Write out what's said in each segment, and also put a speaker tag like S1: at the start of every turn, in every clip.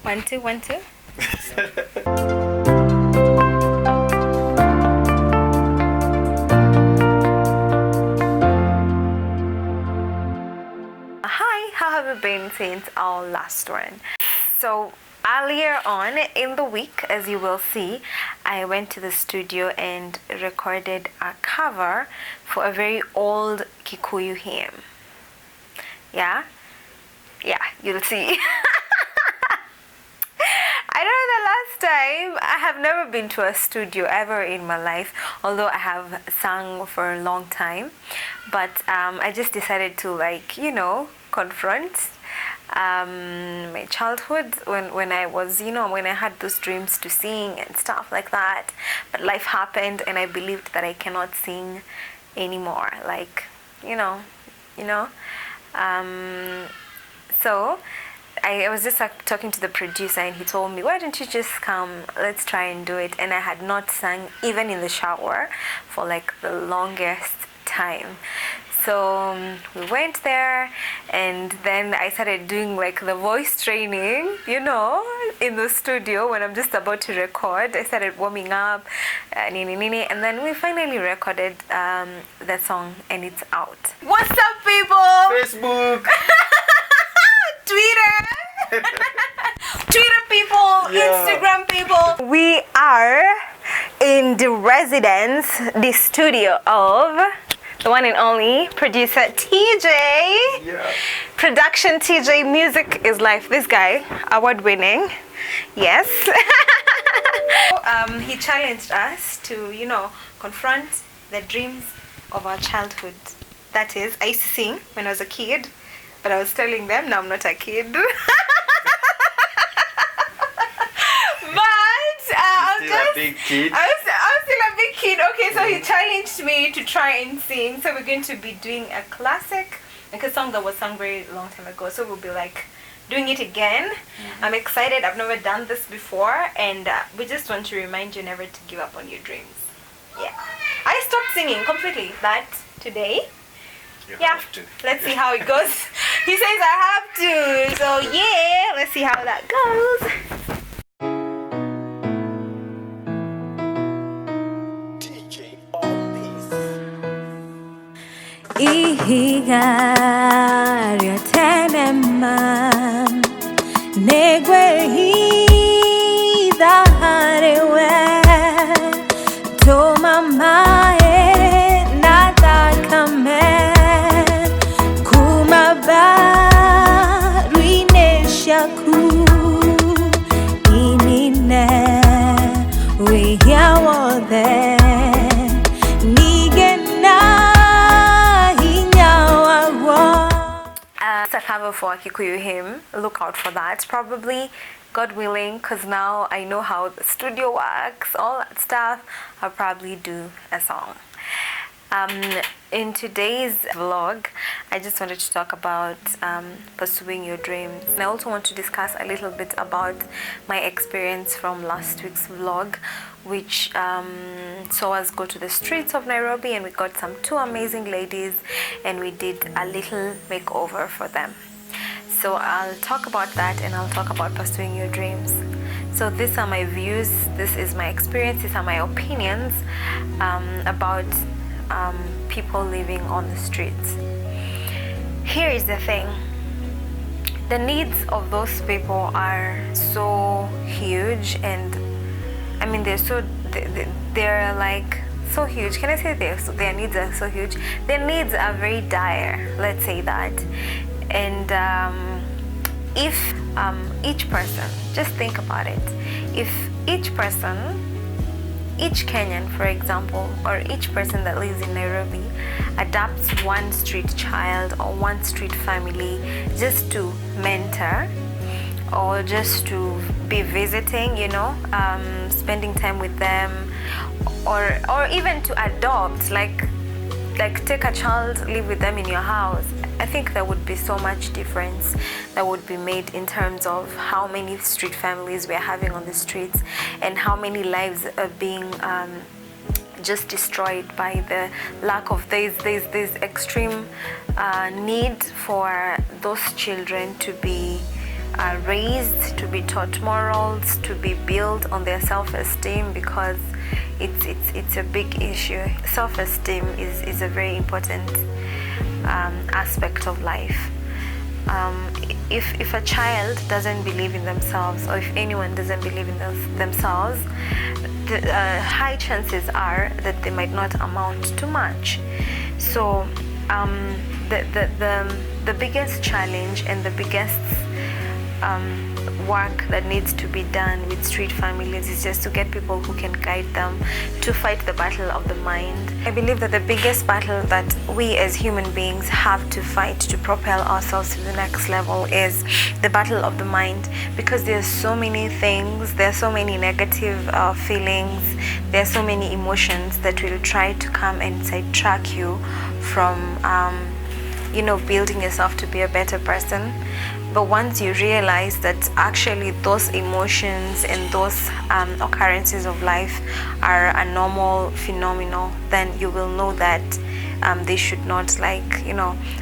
S1: 1 2 1 2. Hi, how have you been since our last one? So earlier on in the week, as you will see, I went to the studio and recorded a cover for a very old Kikuyu hymn. Yeah, you'll see. I know the last time, I have never been to a studio ever in my life, although I have sung for a long time. But I just decided to confront my childhood when I was, when I had those dreams to sing and stuff like that. But life happened and I believed that I cannot sing anymore. So I was just talking to the producer and he told me, why don't you just come, let's try and do it. And I had not sung even in the shower for like the longest time. So we went there and then I started doing like the voice training, in the studio when I'm just about to record. I started warming up, and then we finally recorded the song and it's out. What's up, people?
S2: Facebook.
S1: Twitter. Twitter people, yeah. Instagram people. We are in the residence, the studio of the one and only producer TJ.
S2: Yeah.
S1: Production TJ, music is life. This guy, award winning. Yes. He challenged us to, confront the dreams of our childhood. That is, I used to sing when I was a kid, but I was telling them, no, I'm not a kid.
S2: A big kid.
S1: I was still a big kid. Okay, so he challenged me to try and sing. So we're going to be doing a classic, like a song that was sung very long time ago. So we'll be like doing it again. I'm excited. I've never done this before, and we just want to remind you never to give up on your dreams. Yeah, I stopped singing completely, but today,
S2: have to.
S1: Let's see how it goes. He says I have to, so yeah, let's see how that goes. Ihigaria tenema negwe hida harewe toma mae natakame kumabarine shaku inine wiyawode it's a cover for a Kikuyu hymn. Look out for that, probably, God willing, because now I know how the studio works, all that stuff. I'll probably do a song. In today's vlog, I just wanted to talk about pursuing your dreams. And I also want to discuss a little bit about my experience from last week's vlog, which saw us go to the streets of Nairobi, and we got two amazing ladies and we did a little makeover for them. So I'll talk about that and I'll talk about pursuing your dreams. So these are my views, this is my experience, these are my opinions about people living on the streets. Here is the thing. The needs of those people are so huge, and I mean they're like so huge. Can I say their needs are so huge? Their needs are very dire, let's say that. And if each person, just think about it, if each person, each Kenyan, for example, or each person that lives in Nairobi adopts one street child or one street family just to mentor or just to be visiting, spending time with them, or even to adopt, like take a child, live with them in your house, I think there would be so much difference that would be made in terms of how many street families we're having on the streets and how many lives are being just destroyed by the lack of this extreme need for those children to be raised, to be taught morals, to be built on their self-esteem, because it's a big issue. Self-esteem is a very important aspect of life. If a child doesn't believe in themselves, or if anyone doesn't believe in themselves, the high chances are that they might not amount to much. So the biggest challenge and the biggest work that needs to be done with street families is just to get people who can guide them to fight the battle of the mind. I believe that the biggest battle that we as human beings have to fight to propel ourselves to the next level is the battle of the mind, because there's so many things, there's so many negative feelings, there's so many emotions that will try to come and sidetrack you from building yourself to be a better person. But once you realize that actually those emotions and those occurrences of life are a normal phenomenon, then you will know that they should not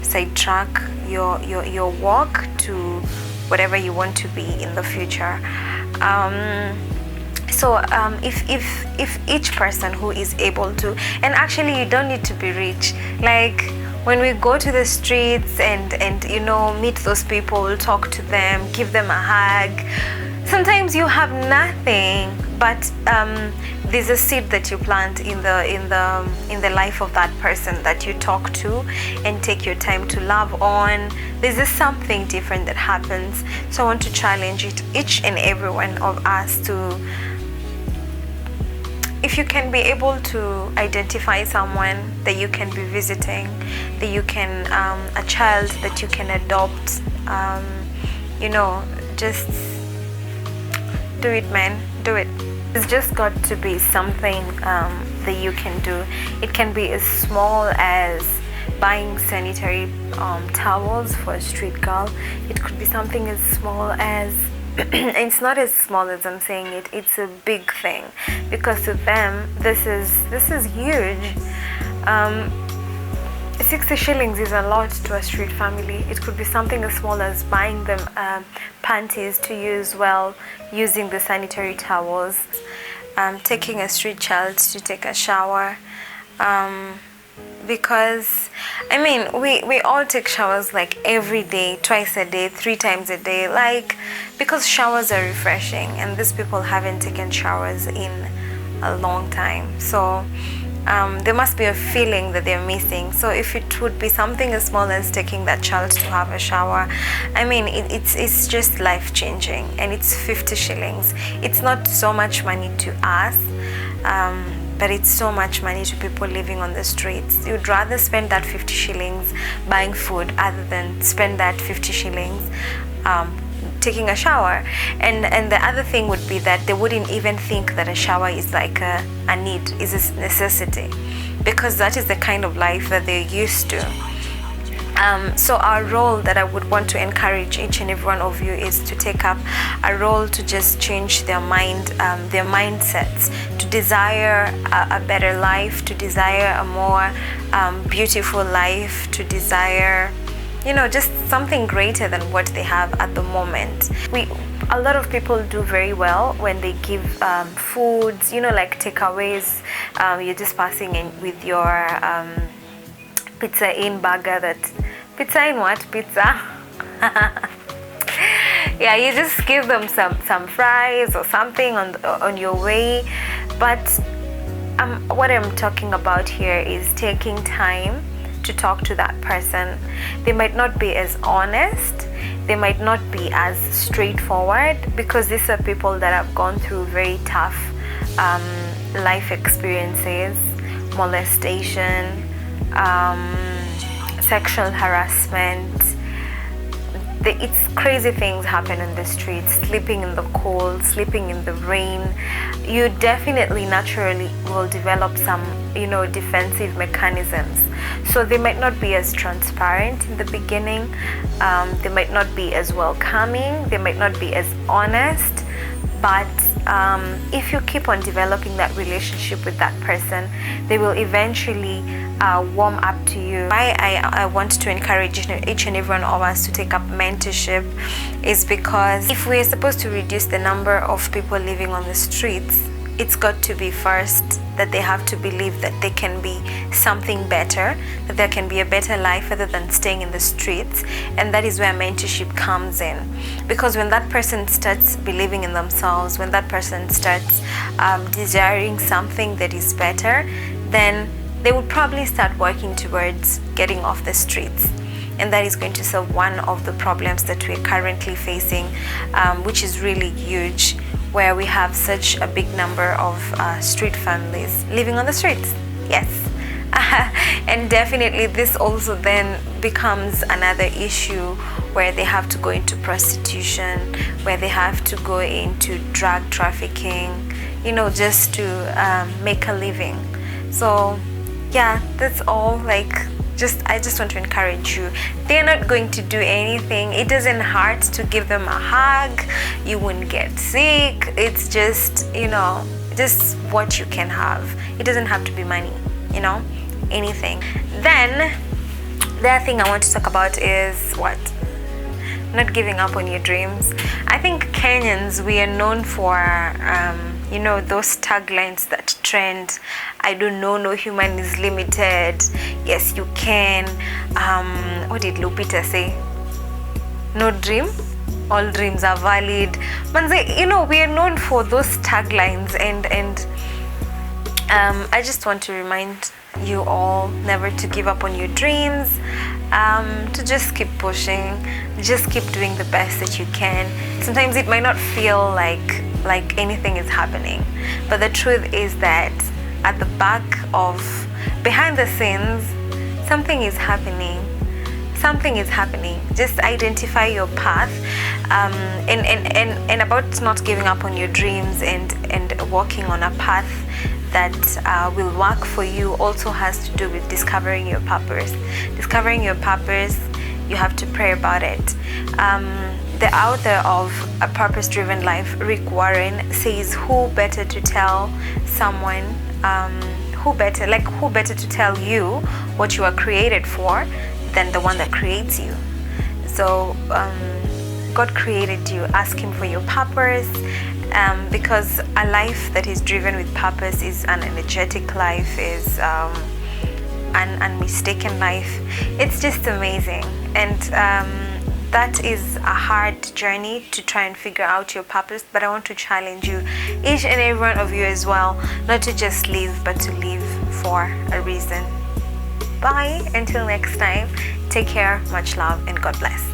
S1: sidetrack your walk to whatever you want to be in the future. So if each person who is able to, and actually you don't need to be rich, like when we go to the streets and meet those people, talk to them, give them a hug, sometimes you have nothing, but there's a seed that you plant in the life of that person that you talk to and take your time to love on. There's just something different that happens. So I want to challenge each and every one of us to, if you can be able to identify someone that you can be visiting, that you can, a child that you can adopt, just do it, man, do it. It's just got to be something that you can do. It can be as small as buying sanitary towels for a street girl. It could be something as small as it's not as small as I'm saying it, it's a big thing, because to them this is huge. 60 shillings is a lot to a street family. It could be something as small as buying them panties to use while using the sanitary towels, taking a street child to take a shower, because we all take showers like every day, twice a day, 3 times a day, because showers are refreshing, and these people haven't taken showers in a long time. So there must be a feeling that they're missing. So if it would be something as small as taking that child to have a shower, it's just life changing, and it's 50 shillings. It's not so much money to us, but it's so much money to people living on the streets. You'd rather spend that 50 shillings buying food other than spend that 50 shillings taking a shower. And the other thing would be that they wouldn't even think that a shower is like a need, is a necessity, because that is the kind of life that they're used to. So our role that I would want to encourage each and every one of you is to take up a role to just change their mindsets, to desire a better life, to desire a more beautiful life, to desire just something greater than what they have at the moment. A lot of people do very well when they give foods, like takeaways. You're just passing in with your pizza in burger, pizza in what? Pizza? Yeah, you just give them some fries or something on your way. But what I'm talking about here is taking time to talk to that person. They might not be as honest, they might not be as straightforward, because these are people that have gone through very tough life experiences, molestation, sexual harassment. It's crazy things happen in the streets, sleeping in the cold, sleeping in the rain. You definitely naturally will develop some defensive mechanisms. So they might not be as transparent in the beginning, they might not be as welcoming, they might not be as honest, but if you keep on developing that relationship with that person, they will eventually warm up to you. Why I want to encourage each and every one of us to take up mentorship is because if we're supposed to reduce the number of people living on the streets, it's got to be first that they have to believe that they can be something better, that there can be a better life other than staying in the streets. And that is where mentorship comes in, because when that person starts believing in themselves, when that person starts desiring something that is better, then they would probably start working towards getting off the streets. And that is going to solve one of the problems that we're currently facing, which is really huge, where we have such a big number of street families living on the streets. Yes. And definitely this also then becomes another issue where they have to go into prostitution, where they have to go into drug trafficking, just to make a living. So yeah, that's all. I just want to encourage you. They're not going to do anything. It doesn't hurt to give them a hug. You won't get sick. It's just, just what you can have. It doesn't have to be money, anything. Then the other thing I want to talk about is what? Not giving up on your dreams. I think Kenyans, we are known for those taglines that trend. I don't know, no human is limited. Yes, you can. What did Lupita say? No dream, all dreams are valid. Manze, we are known for those taglines, and I just want to remind you all never to give up on your dreams, to just keep pushing, just keep doing the best that you can. Sometimes it might not feel like anything is happening, but the truth is that at the back of, behind the scenes, something is happening. Just identify your path, and about not giving up on your dreams and walking on a path that will work for you also has to do with discovering your purpose. You have to pray about it. The author of A Purpose-Driven Life, Rick Warren, says, who better to tell someone, who better to tell you what you are created for than the one that creates you. So God created you. Ask him for your purpose, because a life that is driven with purpose is an energetic life, is an unmistaken life. It's just amazing. And that is a hard journey to try and figure out your purpose, but I want to challenge you, each and every one of you as well, not to just live, but to live for a reason. Bye, until next time, take care, much love, and God bless.